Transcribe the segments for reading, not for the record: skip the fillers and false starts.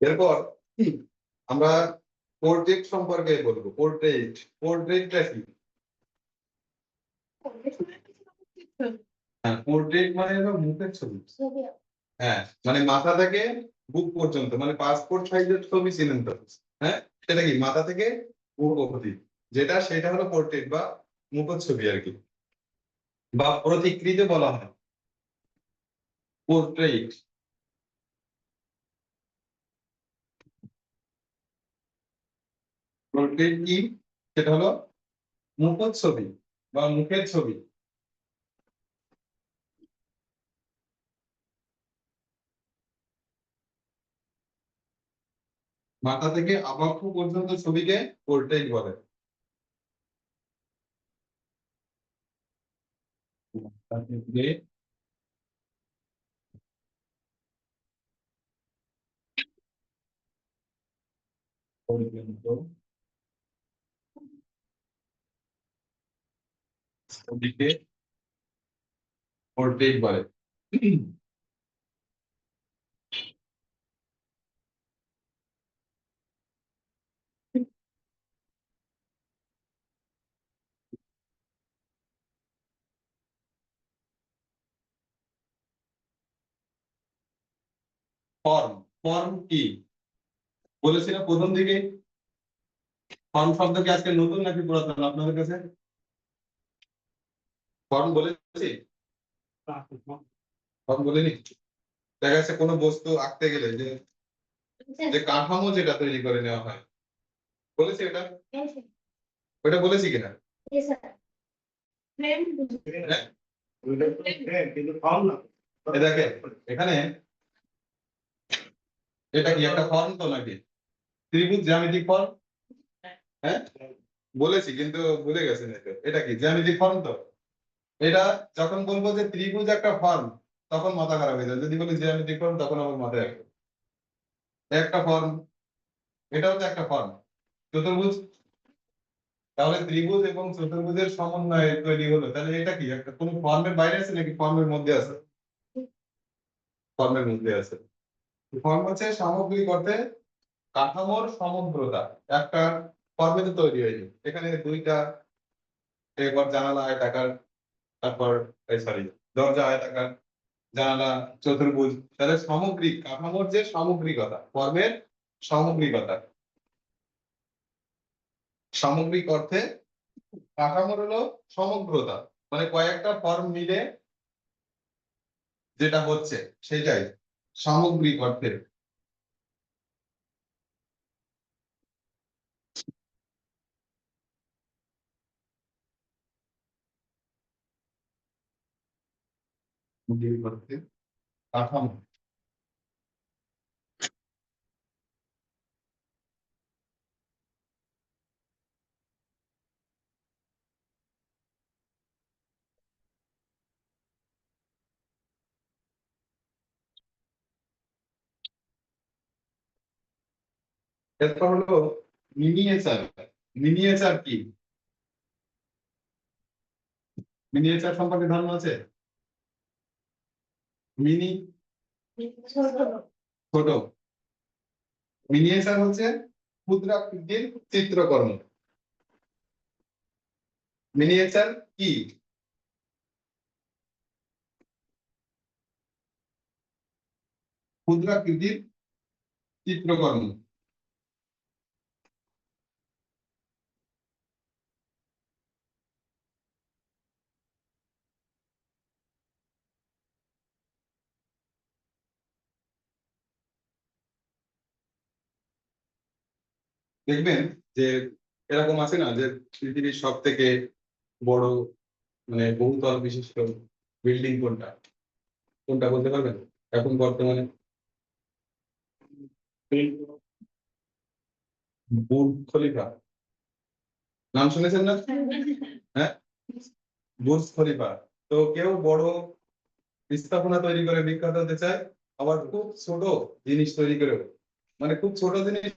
এরপর আমরা পোর্ট্রেট সম্পর্কে বলবো। পোর্ট্রেটটা কি? হ্যাঁ, পোর্ট্রেট মানে হলো মুখের ছবি। হ্যাঁ, মানে মাথা থেকে বুক পর্যন্ত, মানে পাসপোর্ট সাইজের ছবি চিনেন তো? হ্যাঁ, সেটা কি মাথা থেকে বুক অবধি, সেটা হলো পোর্ট্রেট বা মুখচ্ছবি আর কি, বা প্রতিকৃতি বলা হয় পোর্ট্রেট। পোর্ট্রেট কি? সেটা হলো মুখচ্ছবি বা মুখের ছবি। মাথা থেকে আবক্ষ পর্যন্ত ছবিকে পোর্ট্রেট বলে। মাথা থেকে পর্যন্ত ছবিকে পোর্ট্রেট বলে। ফর্ম, ফর্ম কি বলেছি না প্রথম দিকে? ফর্ম শব্দ কি আজকে নতুন নাকি পুরাতন আপনাদের কাছে? ফর্ম বলেছি? ফর্ম বলিনি? দেখা যাচ্ছে কোনো বস্তু আঁকতে গেলে যে যে কাঠামো যেটা তৈরি করে নেওয়া হয়, বলেছি এটা? ওটা বলেছি কিনা? হ্যাঁ? এই দেখেন এখানে, এটা কি একটা ফর্ম তো নাকি? ত্রিভুজ জ্যামিতিক ফর্ম। হ্যাঁ, বলেছি কিন্তু ভুলে গেছেন। এটা কি জ্যামিতিক ফর্ম তো? এটা যখন বলবো যে ত্রিভুজ একটা ফর্ম, তখন মাথা খারাপ হয়ে যায়। যদি বলি জ্যামিতিক ফর্ম, তখন আমার মাথায় আসবে একটা ফর্ম। এটাও তো একটা ফর্ম, চতুর্ভুজ। তাহলে ত্রিভুজ এবং চতুর্ভুজের সমন্বয়ে তৈরি হলো, তাহলে এটা কি একটা কোন ফর্মের বাইরে আছে নাকি ফর্মের মধ্যে আছে? ফর্মের মধ্যে আছে। ফর্ম হচ্ছে সামগ্রিক অর্থে কাঠামোর সমগ্রতা। একটা ফর্মে তো তৈরি হয়নি, এখানে দুইটা, এবার জানালা আয়তাকার, তারপর সরি দরজা আয়তাকার, জানালা চতুর্ভুজ। তাহলে সামগ্রিক কাঠামোর যে সামগ্রিকতা, ফর্মের সামগ্রিকতা, সামগ্রিক অর্থে কাঠামোর হলো সমগ্রতা, মানে কয়েকটা ফর্ম মিলে যেটা হচ্ছে সেটাই সামগ্রিক অর্থে। সামগ্রিক অর্থে কাঠামো। এরপর হলো মিনিয়েচার। মিনিয়েচার কি? মিনিয়েচার সম্পর্কে ধারণা আছে? মিনি ছোট, মিনিয়েচার হচ্ছে ক্ষুদ্রাকৃতির চিত্রকর্ম। মিনিয়েচার কি? ক্ষুদ্রাকৃতির চিত্রকর্ম। দেখবেন যে এরকম আছে না যে পৃথিবীর সব থেকে বড়, মানে বহুতল বিশিষ্ট বিল্ডিং কোনটা? কোনটা বলতে পারবেন এখন বর্তমানে? বুর্জ খলিফা, নাম শুনেছেন না? হ্যাঁ, বুর্জ খলিফা। তো কেউ বড় স্থাপনা তৈরি করে বিখ্যাত হতে চায়, আবার খুব ছোট জিনিস তৈরি করে, মানে খুব ছোট জিনিস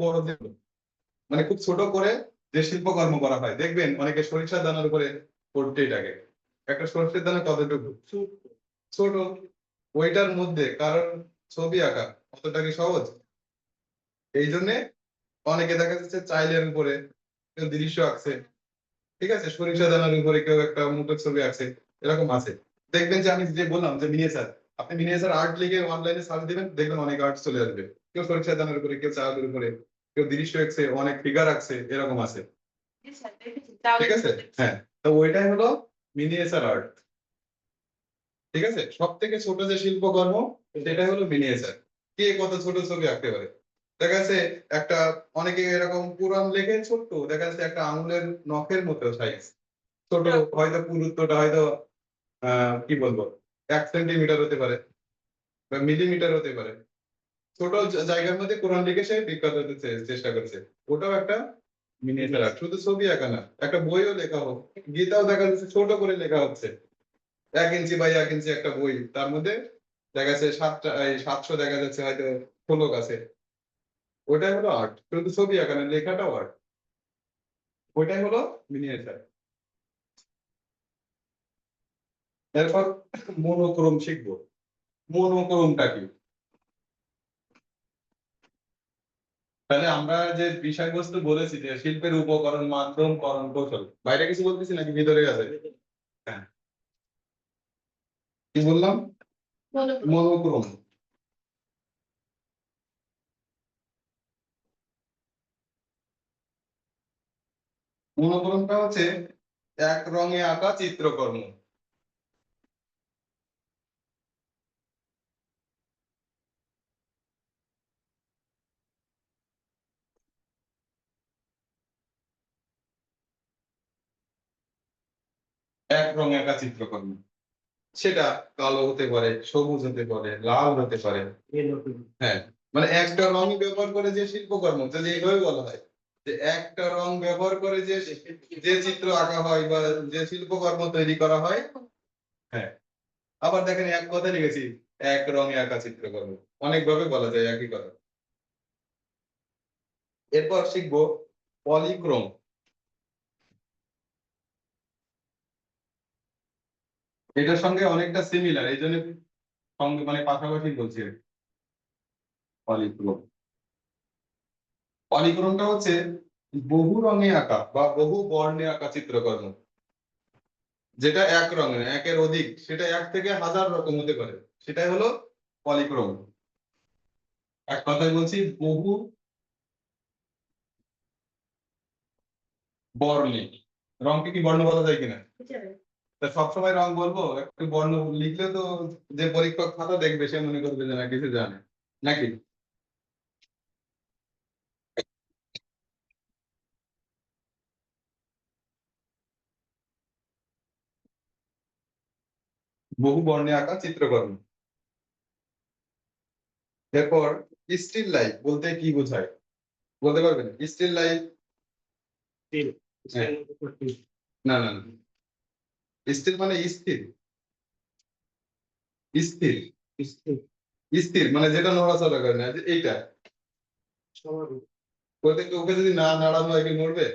বড় জিনিস, মানে খুব ছোট করে যে শিল্পকর্ম করা হয়। দেখবেন অনেকে সরিষার দানার উপরে পোর্ট্রেট আঁকে। একটা সরিষার দানা কতটুকু ছোট, ওইটার মধ্যে কারণ ছবি আঁকা কতটা কি সহজ? এই জন্য অনেকে দেখা যাচ্ছে চাইলের উপরে কেউ দৃশ্য আঁকছে, ঠিক আছে, সরিষা দানার উপরে কেউ একটা মুখের ছবি আঁকছে, এরকম আছে। দেখবেন যে আমি যে বললাম যে মিনিয়েচার, আপনি মিনিয়েচার আর্ট লিখে অনলাইনে সার্চ দিবেন, দেখবেন অনেক আর্ট চলে আসবে। কেউ সরিষা দানার উপরে, কেউ চালের উপরে, কেউ দৃশ্য আঁকছে, অনেক ফিগার আঁকছে, এরকম আছে। ঠিক আছে, হ্যাঁ। তো ওইটাই হলো মিনিয়েচার আর্ট। ঠিক আছে, সব থেকে ছোট যে শিল্পকর্ম সেটা হলো মিনিয়েচার। কে কত ছোট ছবি আঁকতে পারে। দেখা যাচ্ছে একটা, অনেকে এরকম পুরাণ লেখে ছোট্ট, দেখা যাচ্ছে একটা আঙুলের নখের মতো সাইজ ছোট, হয়তো পুরুত্বটা হয়তো কি বলবো 1 সেন্টিমিটার হতে পারে বা মিলিমিটার হতে পারে। ছোট জায়গার মধ্যে কোরআন লিখে সে বিখ্যাত হতে চেষ্টা করেছে। ওটাও একটা মিনিয়েচার আর্ট। শুধু ছবি আঁকা না, একটা বইও লেখা হোক, গীতাও দেখা যাচ্ছে ছোট করে লেখা হচ্ছে, 1 ইঞ্চি বাই 1 ইঞ্চি একটা বই, তার মধ্যে দেখা যাচ্ছে 700 দেখা যাচ্ছে হয়তো শ্লোক আছে। ওটাই হলো আর্ট, শুধু ছবি আঁকা না, লেখাটাও আর্ট। ওইটাই হলো মিনিয়েচার। এরপর মনোক্রোম শিখবো। মনোক্রোমটা কি? তাহলে আমরা যে বিষয়বস্তু বলেছি যে শিল্পের উপকরণ, মাধ্যম, করণ, কৌশল, বাইরে কিছু বলতেছি নাকি ভিতরে আছে? হ্যাঁ, কি বললাম? মনোক্রোম। মনোক্রোমটা হচ্ছে এক রঙে আঁকা চিত্রকর্ম। এক রঙে আঁকা চিত্রকর্ম, সেটা কালো হতে পারে, সবুজ হতে পারে, লাল হতে পারে। হ্যাঁ, মানে একটা রং ব্যবহার করে যে শিল্পকর্ম, যদি এইভাবে বলা হয় যে একটা রং ব্যবহার করে যে যে চিত্র আঁকা হয় বা যে শিল্পকর্ম তৈরি করা হয়। হ্যাঁ, আবার দেখেন এক কথা লিখেছি, এক রঙে আঁকা চিত্রকর্ম, অনেক ভাবে বলা যায় একই কথা। এরপর শিখবো পলিক্রোম। এটার সঙ্গে অনেকটা সিমিলার, এই জন্য সঙ্গে মানে পাশাপাশি বলছি। পলিক্রোম, পলিক্রোমটা হচ্ছে বহু রঙে আঁকা বা বহু বর্ণে আঁকা চিত্রকর্ম, যেটা এক রঙের একের অধিক, সেটা 1 থেকে 1000 রকম হতে পারে, সেটাই হলো পলিক্রোম। এক কথায় বলছি, বহু বর্ণে। রংকে কি বর্ণ বলা যায় কিনা? তা সবসময় রং বলবো, একটু বর্ণ লিখলে তো যে পরীক্ষক খাতা দেখবে সে মনে করবে যে না কিছু জানে, নাকি? বহু বর্ণে আঁকা চিত্রকর্ম। এরপর স্টিল লাইফ বলতে কি বোঝায়, বলতে পারবেন? স্টিল লাইফ, না না না, স্টিল মানে স্থির। স্থির, স্থির মানে যেটা নড়াচড়া করে না, যে এইটা ওকে যদি না নাড়ানো হয় কি নড়বে?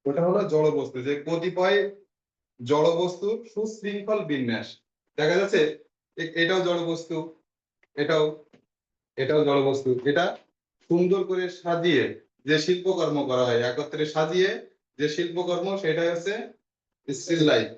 ওটা হলো জড় বস্তু, যে কতিপয় জড় বস্তুর সুশৃঙ্খল বিন্যাস। দেখা যাচ্ছে এটাও জড় বস্তু, এটাও, এটাও জড় বস্তু, এটা সুন্দর করে সাজিয়ে যে শিল্পকর্ম করা হয়, একত্রে সাজিয়ে যে শিল্পকর্ম, সেটা হচ্ছে স্টিল লাইফ।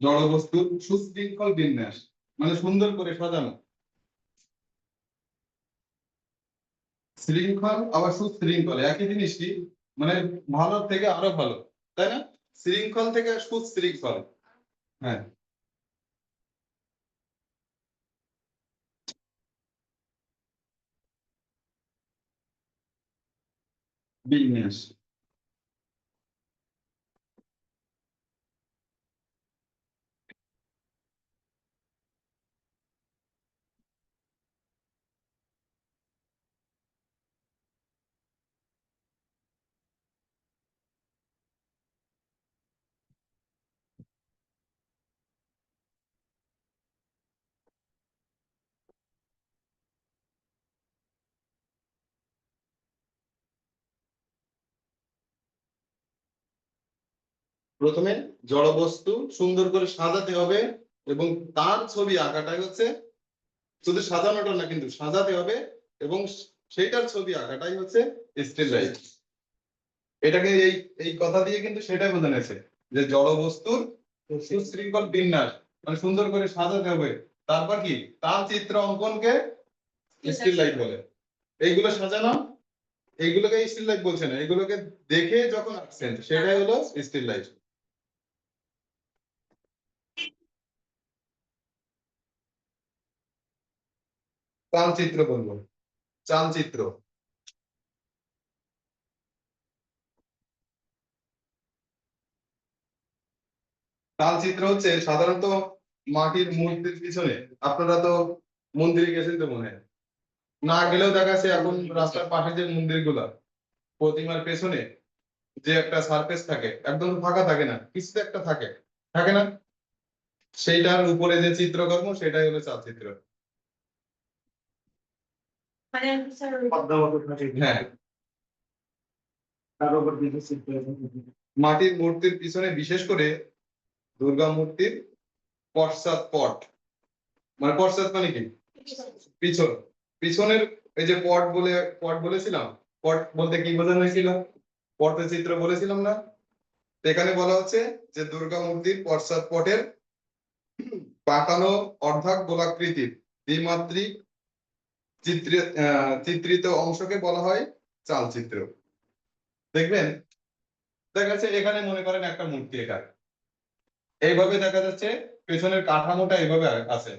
জড় বস্তুর সুশৃঙ্খল বিন্যাস মানে সুন্দর করে সাজানো। শৃঙ্খল আবার সুশৃঙ্খল একই জিনিসই, মানে ভালো থেকে আরো ভালো, তাই না? শৃঙ্খল থেকে সুশৃঙ্খল। হ্যাঁ, বিন্যাস। প্রথমে জড় বস্তু সুন্দর করে সাজাতে হবে এবং তার ছবি আঁকাটাই হচ্ছে, শুধু সাজানোটা না কিন্তু সাজাতে হবে এবং সেইটার ছবি আঁকাটাই হচ্ছে স্টিল লাইফ। এটাকে এই এই কথা দিয়ে কিন্তু সেটাই বোঝানো হয়েছে যে জড় বস্তুর সুশৃঙ্খল বিন্যাস মানে সুন্দর করে সাজাতে হবে। তারপর কি তার চিত্র অঙ্কনকে স্টিল লাইফ বলে। এইগুলো সাজানো, এইগুলোকে স্টিল লাইফ বলছে না, এগুলোকে দেখে যখন আঁকছেন সেটাই হলো স্টিল লাইফ। চালচিত্র বলবো, চালচিত্র। চালচিত্র হচ্ছে সাধারণত মাটির মূর্তির পিছনে, আপনারা তো মন্দিরে গেছেন তো মনে হয়, না গেলেও দেখা যাচ্ছে এখন রাস্তার পাশে যে মন্দিরগুলা প্রতিমার পেছনে যে একটা সারফেস থাকে, একদম ফাঁকা থাকে না, কিছু তো একটা থাকে, থাকে না, সেইটার উপরে যে চিত্রকর্ম সেটাই হলো চালচিত্র। মানে স্যার হ্যাঁ, তার উপর দিকে চিত্র মাটির মূর্তির পিছনে বিশেষ করে দুর্গা মূর্তির পশ্চাৎপট, মানে পশ্চাৎ মানে কি পিছন, পিছনের এই যে পট বলেছিলাম, পট বলতে কি বোঝানো হয়েছিল, পটচিত্র বলেছিলাম না, তো এখানে বলা হচ্ছে যে দুর্গা মূর্তির পশ্চাৎপটের পাকানো অর্ধক গোলাকৃতির দ্বিমাত্রিক চিত্রিত অংশকে বলা হয় চালচিত্র। দেখবেন দেখা যাচ্ছে এখানে মনে করেন একটা মূর্তি, এটা এইভাবে দেখা যাচ্ছে পেছনের কাঠামোটা এইভাবে আছে,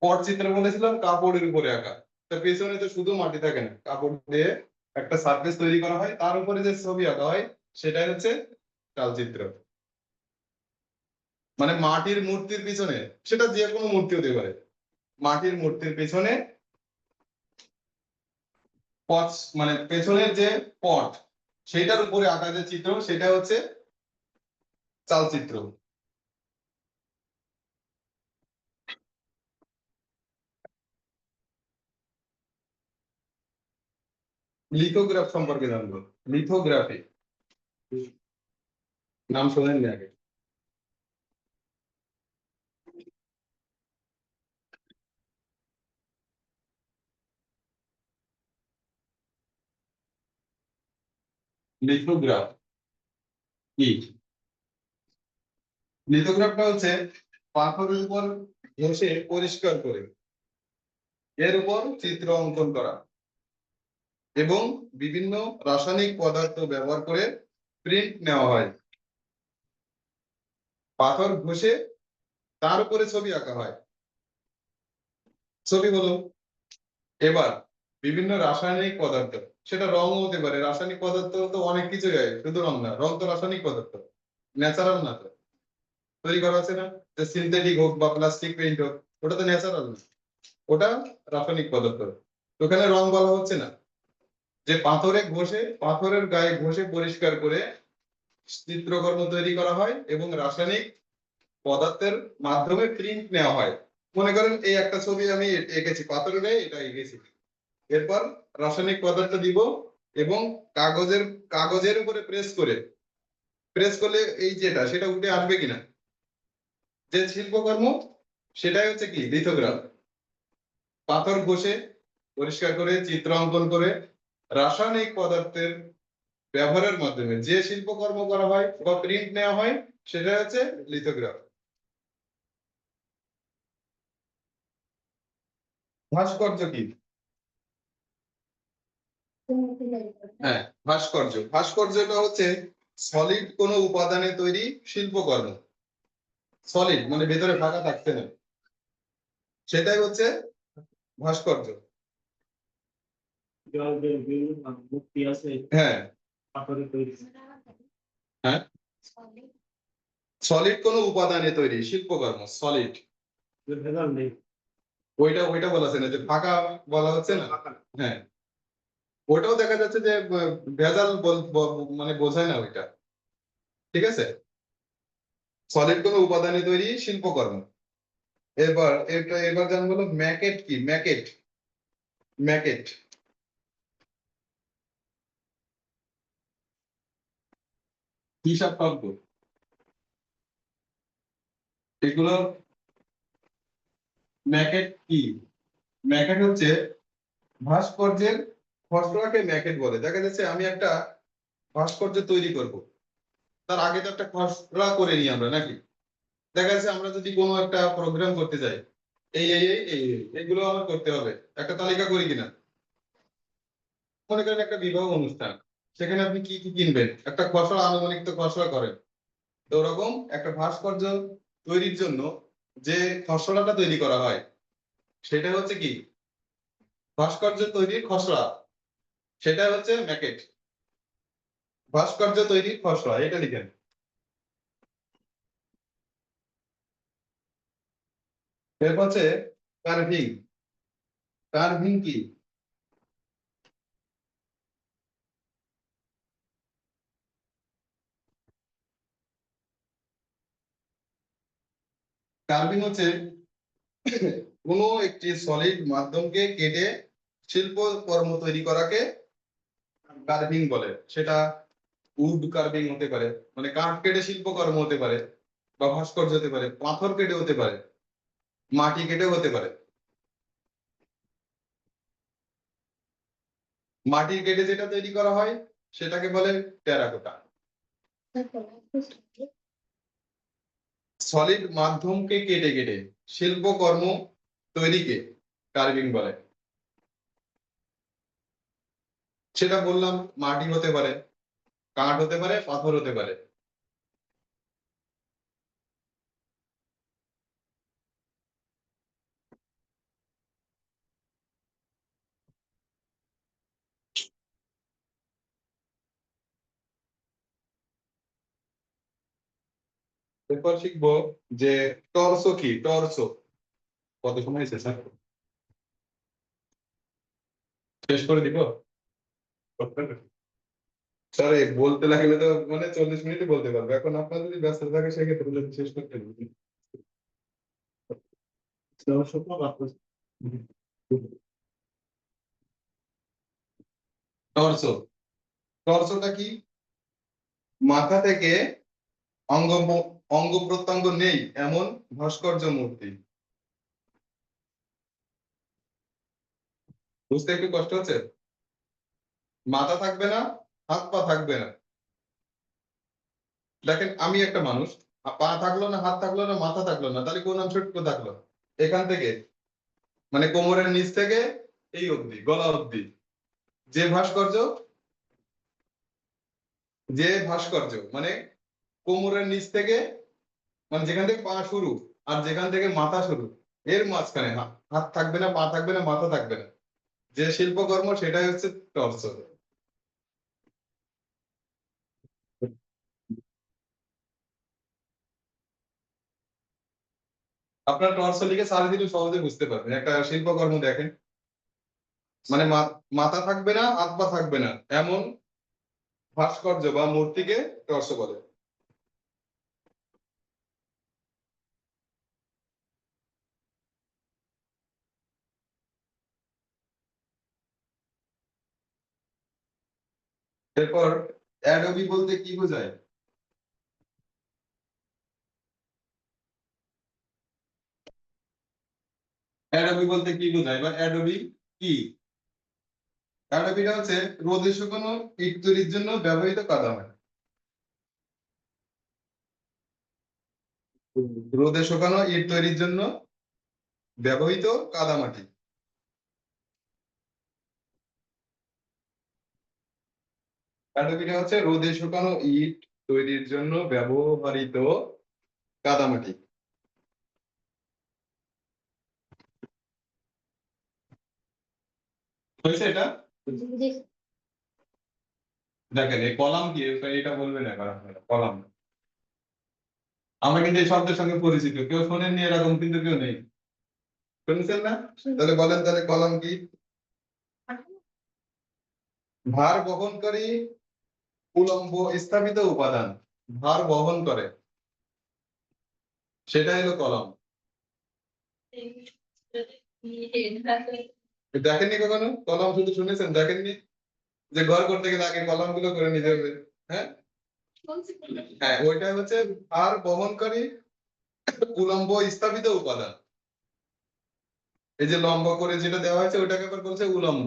পটচিত্র বলেছিলাম কাপড়ের উপরে আঁকা, তো পেছনে তো শুধু মাটি থাকে না, কাপড় দিয়ে একটা সারফেস তৈরি করা হয়, তার উপরে যে ছবি আঁকা হয় সেটাই হচ্ছে চালচিত্র। মানে মাটির মূর্তির পিছনে, সেটা যে কোনো মূর্তি হতে পারে, মাটির মূর্তির পেছনে পট মানে পেছনের যে পট সেটার উপরে আঁকা যে চিত্র সেটা হচ্ছে চালচিত্র। লিথোগ্রাফ সম্পর্কে জানবো, লিথোগ্রাফি নাম শোনেন আগে? লিথোগ্রাফ কি? লিথোগ্রাফটা হচ্ছে পাথরের উপর ঘষে পরিষ্কার করে এর উপর চিত্র অঙ্কন করা এবং বিভিন্ন রাসায়নিক পদার্থ ব্যবহার করে প্রিন্ট নেওয়া হয়। পাথর ঘষে তার উপরে ছবি আঁকা হয়, ছবি হলো। এবার বিভিন্ন রাসায়নিক পদার্থ, সেটা রং হতে পারে, রাসায়নিক পদার্থ তো অনেক কিছু হয়, শুধু রং না, রং তো রাসায়নিক পদার্থ, ন্যাচারাল না তো, তৈরি করা আছে না, যে সিনথেটিক হোক বা প্লাস্টিক পেইন্ট হোক, ওটা তো ন্যাচারাল না, ওটা রাসায়নিক পদার্থ। তো ওখানে রং বলা হচ্ছে না, যে পাথরে ঘষে, পাথরের গায়ে ঘষে পরিষ্কার করে চিত্রকর্ম তৈরি করা হয় এবং রাসায়নিক পদার্থের মাধ্যমে প্রিন্ট নেওয়া হয়। মনে করেন এই একটা ছবি আমি এঁকেছি, পাথরের গায়ে এটা এঁকেছি, এরপর রাসায়নিক পদার্থ দিব এবং কাগজের কাগজের উপরে প্রেস করে, প্রেস করলে এই যেটা সেটা উঠে আসবে কিনা, যে শিল্পকর্ম সেটাই হচ্ছে কি লিথোগ্রাফ। পাথর ঘষে পরিষ্কার করে চিত্র অঙ্কন করে রাসায়নিক পদার্থের ব্যবহারের মাধ্যমে যে শিল্পকর্ম করা হয় বা প্রিন্ট নেওয়া হয় সেটা হচ্ছে লিথোগ্রাফ। ভাস্কর্য কি? হ্যাঁ, ভাস্কর্য, ভাস্কর্যটা হচ্ছে সলিড কোনো উপাদানে তৈরি শিল্পকর্ম, সলিড মানে ভেতরে ফাঁকা থাকছে না, সেটাই হচ্ছে ভাস্কর্য। মুক্তি আছে হ্যাঁ, পাথরের তৈরি হ্যাঁ, সলিড কোনো উপাদানে তৈরি শিল্পকর্ম, সলিড। ভেজাল নেই ওইটা ওইটা বলা আছে না, যে ফাঁকা বলা হচ্ছে না। হ্যাঁ, ওটাও দেখা যাচ্ছে যে ভেজাল মানে বোঝায় না ওইটা, ঠিক আছে। সলিড কোনো উপাদানে তৈরি শিল্পকর্ম। এবার জানবো হলো ম্যাকেট কি, ম্যাকেট, ম্যাকেট। হিসাব তর্ক এগুলো ম্যাকেট কি? ম্যাকেট হচ্ছে ভাস্কর্যের খসড়াকে ম্যাকেট বলে। দেখা যাচ্ছে আমি একটা ভাস্কর্য তৈরি করব, তার আগে তো একটা খসড়া করে নিই আমরা নাকি? দেখা যাচ্ছে আমরা যদি কোনো একটা প্রোগ্রাম করতে যাই, এইগুলো আমার করতে হবে, একটা তালিকা করি কিনা? মনে করেন একটা বিবাহ অনুষ্ঠান, সেখানে আপনি কি কি কিনবেন, একটা খসড়া, আনুমানিক তো খসড়া করেন। তো ওরকম একটা ভাস্কর্য তৈরির জন্য যে খসড়াটা তৈরি করা হয়, সেটা হচ্ছে কি? ভাস্কর্য তৈরির খসড়া, সেটা হচ্ছে ম্যাকেট। ভাস্কর্য তৈরির খসড়া, এটা লিখেন। এরপর হচ্ছে কার্ভিং। কার্ভিং কি? কার্ভিং হচ্ছে কোনো একটি সলিড মাধ্যমকে কেটে শিল্প কর্ম তৈরি করাকে কার্ভিং বলে। সেটা উড কার্ভিং হতে পারে, মানে কাঠ কেটে শিল্পকর্ম হতে পারে, বা ভাস্কর্য হতে পারে, পাথর কেটে হতে পারে, মাটি কেটে হতে পারে। মাটির কেটে যেটা তৈরি করা হয় সেটাকে বলে টেরাকোটা। সলিড মাধ্যমকে কেটে কেটে শিল্পকর্ম তৈরিকে কার্ভিং বলে। সেটা বললাম, মাটি হতে পারে, কাঠ হতে পারে, পাথর হতে পারে। এরপর শিখবো যে টর্সো কি? টর্সো কত সময় হয়েছে স্যার? শেষ করে দিব স্যার? এই বলতে লাগলে তো মানে 40 মিনিটে বলতে পারবো। এখন আপনার যদি ব্যস্ত থাকে সেক্ষেত্রে বলে শেষ করতে হবে। দর্শক বার্তা টর্সো, টর্সোটা কি? মাথা থেকে অঙ্গ অঙ্গ প্রত্যঙ্গ নেই এমন ভাস্কর্য মূর্তি। বুঝতে একটু কষ্ট হচ্ছে? মাথা থাকবে না, হাত পা থাকবে না। দেখেন আমি একটা মানুষ, পা থাকলো না, হাত থাকলো না, মাথা থাকলো না, তাহলে কোন অংশটুকু থাকলো? এখান থেকে, মানে কোমরের নিচ থেকে এই অবধি, গলা অবধি। যে ভাস্কর্য, যে ভাস্কর্য মানে কোমরের নিচ থেকে, মানে যেখান থেকে পা শুরু আর যেখান থেকে মাথা শুরু, এর মাঝখানে হাত থাকবে না, পা থাকবে না, মাথা থাকবে না, যে শিল্পকর্ম সেটাই হচ্ছে টর্সো। আপনার টর্সো লিখে সার্চ দিলে সহজে বুঝতে পারবেন। একটা শিল্পকর্ম দেখেন, মানে মাথা থাকবে না, হাত পা থাকবে না এমন ভাস্কর্য বা মূর্তিকে টর্সো বলে। এরপর অ্যাডোবি বলতে কি বোঝায়? অ্যাডোবি বলতে কি বোঝায় বা অ্যাডোবি কি? অ্যাডোবিটা হচ্ছে রোদে শুকানো ইট তৈরির জন্য ব্যবহৃত কাদামাটি। রোদে শুকানো ইট তৈরির জন্য ব্যবহৃত কাদামাটি। অ্যাডোবিটা হচ্ছে রোদে শুকানো ইট তৈরির জন্য ব্যবহৃত কাদামাটি। হয়েছে এটা? দেখেন এই কলাম কি, এটা বলবেন এবার আপনারা কলাম। আমরা কিন্তু এই শব্দের সঙ্গে পরিচিত, কেউ শোনেননি এরকম কিন্তু কেউ নেই। শুনেছেন না? তাহলে বলেন, তাহলে কলাম কি? ভার বহনকারী উলম্ব স্থাপিত উপাদান, ভার বহন করে, সেটা হলো কলাম। দেখেননি কখনো কলাম? শুধু শুনেছেন, দেখেননি? যে ঘর করতে গেলে আগে কলাম গুলো করে নিতে হবে। হ্যাঁ, হ্যাঁ, ওইটা হচ্ছে ভার বহনকারী উলম্ব স্থাপিত উপাদান। এই যে লম্ব করে যেটা দেওয়া হয়েছে ওইটাকে আবার বলছে উলম্ব।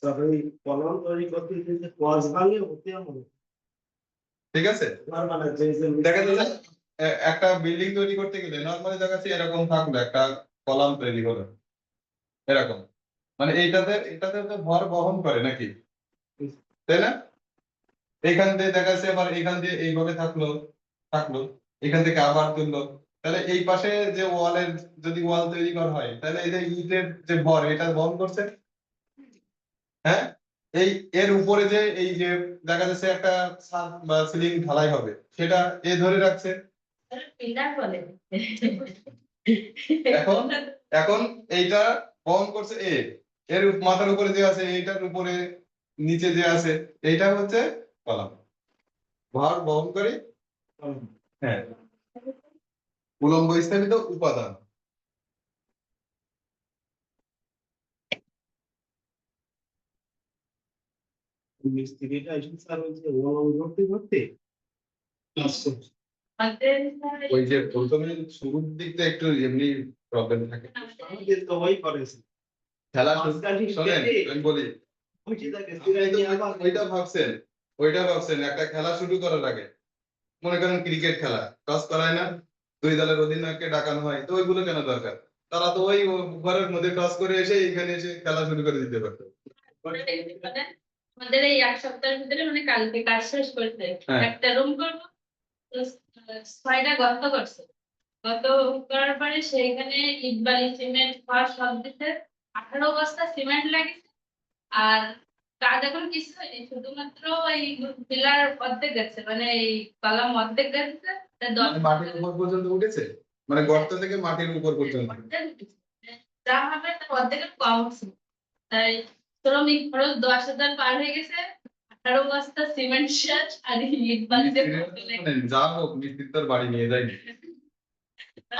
তবে এই কলম তৈরি করতে যে কোয়াস ভাঙে হতে হবে। ঠিক আছে, তার মানে যে দেখা যাচ্ছে একটা বিল্ডিং তৈরি করতে গেলে নর্মালি দেখা যাচ্ছে এরকম থাকলো একটা কলাম তৈরি হলো এরকম, মানে এটাতে তো ভর বহন করে নাকি, তাই না? এইখান থেকে দেখা যাচ্ছে আবার এইখান দিয়ে এইভাবে থাকলো এখান থেকে আবার তুললো, তাহলে এই পাশে যে ওয়ালের যদি ওয়াল তৈরি করা হয় তাহলে এই যে ইটের যে ভর এটা বহন করছে। হ্যাঁ, এই এর উপরে যে এই যে দেখা যাচ্ছে একটা ছাদ বা সিলিং ঢালাই হবে সেটা এ ধরে রাখছে। এখন এখন এইটা বহন করছে এর মাথার উপরে যে আছে এইটার উপরে নিচে যে আছে এইটা হচ্ছে কলাম, ভার বহনকারী, হ্যাঁ, উলম্ব স্থাপিত উপাদান। মিস্ত্রিটা এসে স্যার ওই যে ওয়াল করতে করতে ক্লাস করছে। ওই যে প্রথমে শুরুর দিকটা একটু এমনি প্রবলেম থাকে, আমাদের তো ওই করেছে। খেলা মাঝখানে শোনেন কেটে আমি বলি, বুঝে থাকে আপনি তো সিরাই আবার ওইটা ভাবছেন একটা খেলা শুরু করার আগে, মনে করেন ক্রিকেট খেলা টস করায় না, দুই দলের অধিনায়ককে ডাকানো হয়, তো ওইগুলো কেন দরকার? তারা তো ওই ঘরের মধ্যে টস করে এসে এখানে এসে খেলা শুরু করে দিতে পারতো। আমাদের এই এক সপ্তাহের ভিতরে মানে কালকে কাজ শেষ করতে হ্যাঁ, একটা রুম করবো, তো 6টা গর্ত করছে। গর্ত করার পরে সেইখানে ইট বালি সিমেন্ট খড় সব দিতে 18 বস্তা সিমেন্ট লাগিয়েছে। আর কাজ এখন কিছু হয়নি, শুধুমাত্র এই পিলার অর্ধেক গেছে, মানে এই কলাম অর্ধেক গেছে। তা মানে মাটির উপর পর্যন্ত উঠেছে, মানে গর্ত থেকে মাটির উপর পর্যন্ত। যা হবে তার অর্ধেকের কম হচ্ছে। তাই শ্রমিক খরচ 10,000 পার হয়ে গেছে। 18 বস্তা সিমেন্ট শেষ আর ইট বালিতে ভর্তি লেগে। মিস্ত্রিরা যা হোক মিস্ত্রি তার বাড়ি নিয়ে যায়নি।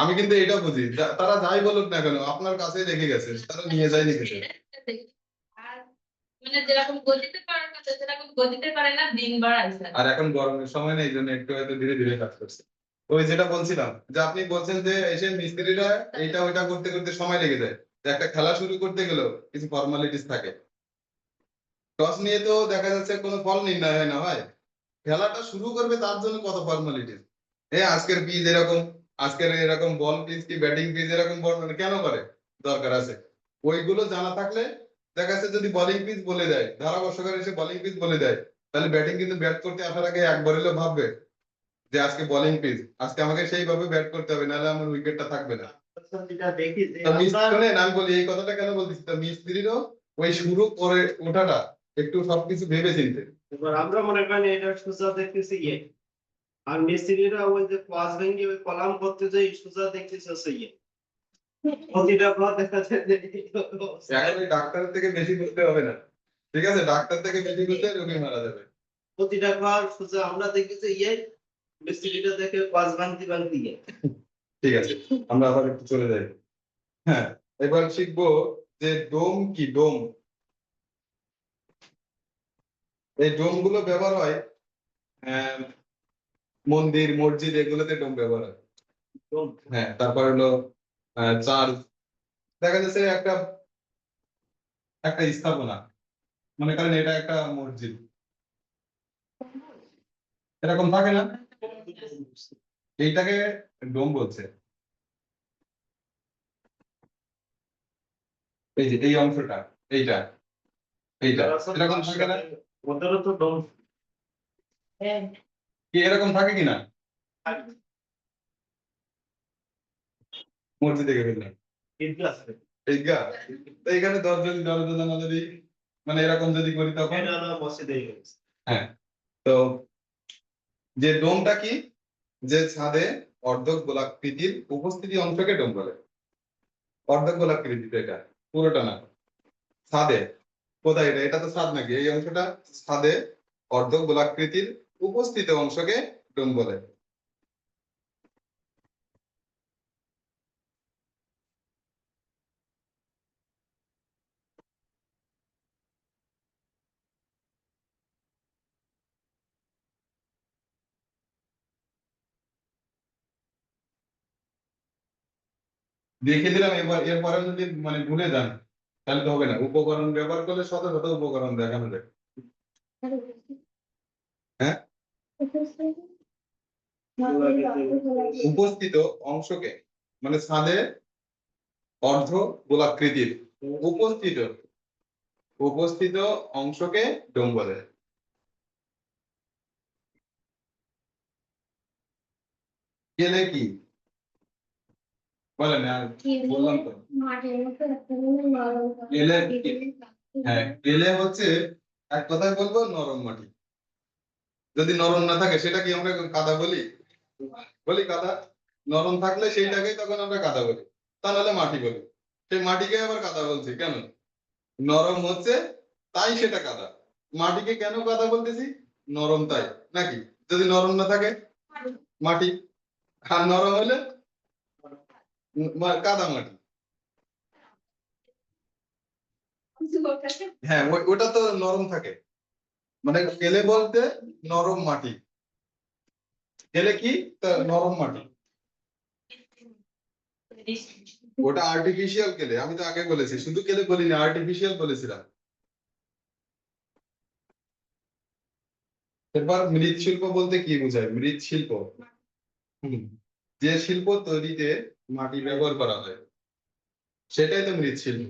আমি কিন্তু এটা বুঝি তারা যাই বলুক না কেন আপনার কাছে রেখে গেছে, তারা নিয়ে যায়নি কিছু। আর মানে যেরকম গতিতে করার কথা সেরকম গতিতে করে না, দিন বাড়াইছে। আর এখন গরমের সময় না এই জন্য একটু হয়তো ধীরে ধীরে কাজ করছে। ওই যেটা বলছিলাম যে আপনি বলছেন যে এসে মিস্ত্রিরা এইটা ওইটা করতে করতে সময় লেগে যায়, যে একটা খেলা শুরু করতে গেলেও কিছু ফর্মালিটিস থাকে। টস নিয়ে তো দেখা যাচ্ছে কোনো ফল নির্ণয় হয় না ভাই, খেলাটা শুরু করবে তার জন্য কত ফর্মালিটিস। আজকের পিচ এরকম, আজকের এরকম বল পিচ কি ব্যাটিং পিচ এরকম বর্ণনা কেন করে, দরকার আছে ওইগুলো জানা থাকলে। দেখা যাচ্ছে যদি বোলিং পিচ বলে দেয়, ধারাভাষ্যকার এসে বোলিং পিচ বলে দেয়, তাহলে ব্যাটিং কিন্তু ব্যাট করতে আসার আগে একবার হলেও ভাববে যে আজকে বোলিং পিচ, আজকে আমাকে সেইভাবে ব্যাট করতে হবে, নাহলে আমার উইকেটটা থাকবে না। যেটা দেখি যে তো শোনেন আমি বলি এই কথাটা কেন বলতেছি, তো মিস্ত্রিরও ওই শুরু করে ওঠাটা একটু সবকিছু ভেবে চিনতে। এবার আমরা মনে করেন এটা সোজা দেখতেছি আর মিস্ত্রিরা ওই যে কোয়াস ভেঙে ওই কলাম করতে যাই সোজা দেখতেছে সেই প্রতিটা ঘর দেখা যায় যে এখন ওই ডাক্তারের থেকে বেশি বুঝতে হবে না, ঠিক আছে, ডাক্তার থেকে বেশি বুঝতে রোগী মারা যাবে। প্রতিটা ঘর সোজা আমরা দেখতেছি মিস্ত্রিটা দেখে কোয়াস ভাঙতে ভাঙতে ঠিক আছে, আমরা আবার একটু চলে যাই। হ্যাঁ, এবার শিখবো যে ডোম কি। ডোম, এই ডোম গুলো ব্যবহার হয় আহ, মন্দির মসজিদ এগুলোতে ডোম ব্যবহার হয়। হ্যাঁ, তারপর হলো চার্চ, দেখা যাচ্ছে একটা একটা স্থাপনা, মনে করেন এটা একটা মসজিদ, এরকম থাকে না, এইটাকে ডোম বলছে। এই যে এই অংশটা, এইটা এইটা এরকম থাকে না, ওদেরও তো ডোম কি এরকম থাকে কিনা মসজিদে গেলে? ঈদগাহ আছে এইগা, তো এখানে 10 জন জনতা যদি মানে এরকম যদি করি তখন, এটা হলো মসজিদে গেছে হ্যাঁ। তো যে ডোমটা কি, যে ছাদে অর্ধ গোলাকৃতির উপস্থিতি অংশকে ডোম বলে। অর্ধ গোলাকৃতি তো এটা, পুরোটা না। ছাদে কোথায় এটা, এটা তো ছাদ নাকি, এই অংশটা ছাদে অর্ধ গোলাকৃতির উপস্থিত অংশকে ডোম বলে। দেখে দিলাম, এবার এরপরে যদি মানে ভুলে যান তাহলে তো হবে না। উপকরণ ব্যবহার করলে শত শত উপকরণ দেখানো যায়। হ্যাঁ, উপস্থিত অংশকে মানে ছাদে অর্ধ গোলাকৃতির উপস্থিত উপস্থিত অংশকে ডোম বলে। কেলে কি বলেন? বললাম তো, কেলে হ্যাঁ, কেলে হচ্ছে এক কথায় বলবো নরম মাটি। যদি নরম না থাকে সেটা কি আমরা কাদা বলি? বলি কাদা। নরম থাকলে সেইটাকে তখন আমরা কাদা বলি, তা নাহলে মাটি বলি। সেই মাটিকে আবার কাদা বলছি কেন? নরম হচ্ছে তাই সেটা কাদা। মাটিকে কেন কাদা বলতেছি? নরম তাই, নাকি? যদি নরম না থাকে মাটি, আর নরম হলে কাদা মাটি। হ্যাঁ, ওটা তো নরম থাকে। মানে কেলে বলতে নরম মাটি। কেলে কি? তা নরম মাটি। ওটা আর্টিফিশিয়াল কেলে, আমি তো আগে বলেছি, শুধু কেলে বলিনি, আর্টিফিশিয়াল বলেছিলাম। এবার মৃৎশিল্প বলতে কি বোঝায়? মৃৎশিল্প যে শিল্প তৈরিতে মাটি ব্যবহার করা হয় সেটাই তো মৃৎশিল্প।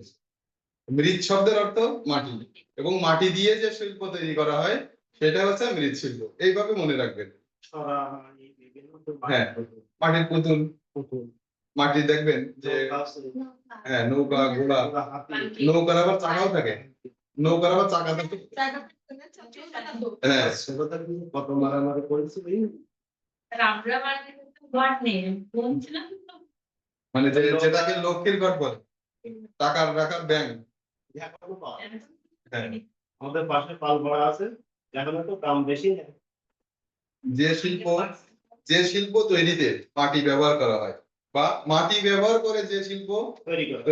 মৃৎ শব্দের অর্থ মাটি, এবং মাটি দিয়ে যে শিল্প তৈরি করা হয় সেটা হচ্ছে মৃৎশিল্প। এইভাবে মনে রাখবেন। হ্যাঁ, মাটির পুতুল, মাটি দেখবেন যে হ্যাঁ, নৌকা, ঘোড়া, নৌকার আবার চাকাও থাকে। নৌকার আবার চাকা থাকে। হ্যাঁ, ছোটদের কিন্তু কত মারামারি করেছে এই আমরা মানে ঘর নেই বলছিলাম তো। মানে যেটাকে লক্ষ্মীর ঘট বলে, টাকার রাখার ব্যাংক। এখনো পাওয়া যায়। হ্যাঁ, আমাদের পাশে পালপাড়া আছে, এখানে তো দাম বেশি না। যে শিল্প তৈরিতে মাটি ব্যবহার করা হয় বা মাটি ব্যবহার করে যে শিল্প তৈরি করে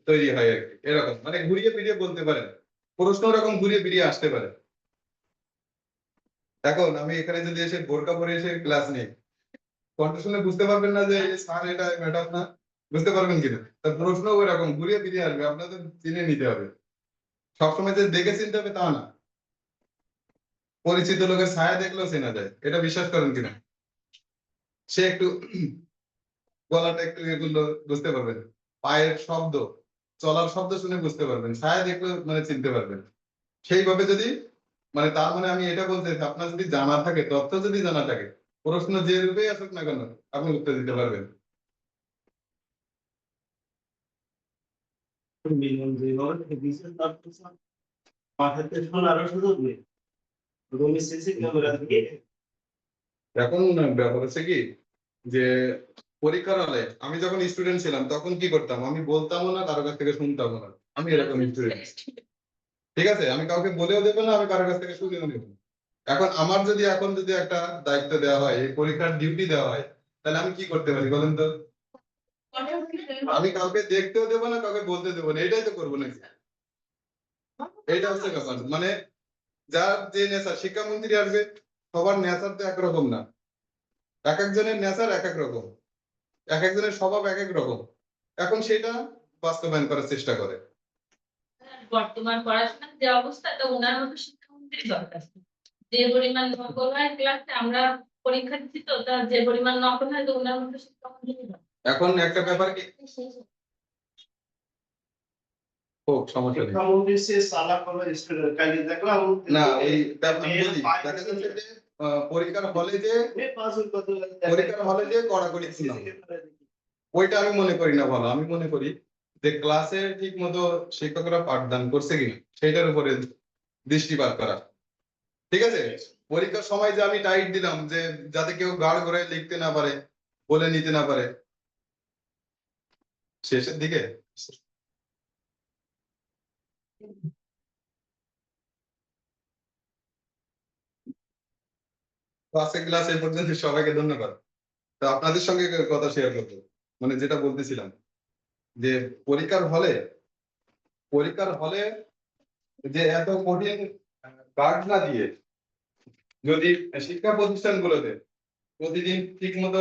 তৈরি হয় আর কি, এরকম মানে ঘুরিয়ে ফিরিয়ে বলতে পারেন। প্রশ্ন এরকম ঘুরিয়ে ফিরিয়ে আসতে পারে। এখন আমি এখানে যদি এসে বোরকা পরে এসে ক্লাস নেই, কণ্ঠ শুনে বুঝতে পারবেন না যে স্যার এটা ম্যাডাম না, বুঝতে পারবেন কিনা? তার প্রশ্ন ওইরকম ঘুরিয়ে ফিরিয়ে আসবে, আপনাদের চিনে নিতে হবে। সবসময় যে দেখে চিনতে হবে তা না, পরিচিত লোকের ছায়া দেখলেও চেনা যায়, এটা বিশ্বাস করেন কিনা? সে একটু গলাটা একটু এগুলো বুঝতে পারবেন, পায়ের শব্দ, চলার শব্দ শুনে বুঝতে পারবেন, ছায়া দেখলে মানে চিনতে পারবেন। সেইভাবে যদি মানে তার মানে আমি এটা বলতে চাইছি, আপনার যদি জানা থাকে, তথ্য যদি জানা থাকে, প্রশ্ন যে রূপেই আসুক না কেন আপনি উত্তর দিতে পারবেন। মিলিয়ন যেভাবে বিশেষ তার মাথাতে শোন আরো সুযোগ নেই রুমে সিসি ক্যামেরা দিয়ে এখন ব্যাপার হচ্ছে কি যে পরীক্ষার হলে আমি যখন স্টুডেন্ট ছিলাম তখন কি করতাম, আমি বলতামও না, কারো কাছ থেকে শুনতামও না। আমি এরকম স্টুডেন্ট, ঠিক আছে? আমি কাউকে বলেও দেবো না, আমি কারো কাছ থেকে শুনেও নেব না। এখন আমার যদি এখন যদি একটা দায়িত্ব দেওয়া হয়, এই পরীক্ষার ডিউটি দেওয়া হয়, তাহলে আমি কি করতে পারি বলেন তো? আমি কাউকে দেখতেও দেবো না, কাউকে বলতে দেবো না, এটাই তো করবো নাকি? এইটা হচ্ছে ব্যাপার। মানে যার যে নেশা, শিক্ষামন্ত্রী আসবে, সবার নেশার তো একরকম না। এক একজনের নেশার এক এক রকম, এক একজনের স্বভাব এক এক রকম। এখন সেটা বাস্তবায়ন করার চেষ্টা করে। বর্তমান পড়াশোনার যে অবস্থা, তো ওনার মতো শিক্ষামন্ত্রী দরকার। যে পরিমাণ নকল হয় ক্লাসে, আমরা পরীক্ষা দিচ্ছি তো, তার যে পরিমাণ নকল হয়, তো ওনার মতো শিক্ষামন্ত্রী দরকার। এখন একটা ব্যাপার কি, হোক সমস্যা নেই, শিক্ষামন্ত্রী সে চালাক হলো স্টুডেন্ট কাজে দেখলাম না এই ব্যাপার বলি, দেখা যাচ্ছে যে পরীক্ষার হলে যে কড়াকড়ি ছিল, ওইটা আমি মনে করি না ভালো। আমি মনে করি যে ক্লাসে ঠিক মতো শিক্ষকরা পাঠদান করছে কিনা সেটার উপরে দৃষ্টিপাত করা। ঠিক আছে, পরীক্ষার সময় যে আমি টাইট দিলাম যে যাতে কেউ গাড় ঘোরায় লিখতে না পারে, বলে নিতে না পারে, শেষের দিকে তো আজকে ক্লাস এই পর্যন্ত। সবাইকে ধন্যবাদ। তো আপনাদের সঙ্গে কথা শেয়ার করবো, মানে যেটা বলতেছিলাম যে পরীক্ষার হলে যে এত কঠিন গার্ড না দিয়ে যদি শিক্ষা প্রতিষ্ঠানগুলোতে প্রতিদিন ঠিক মতো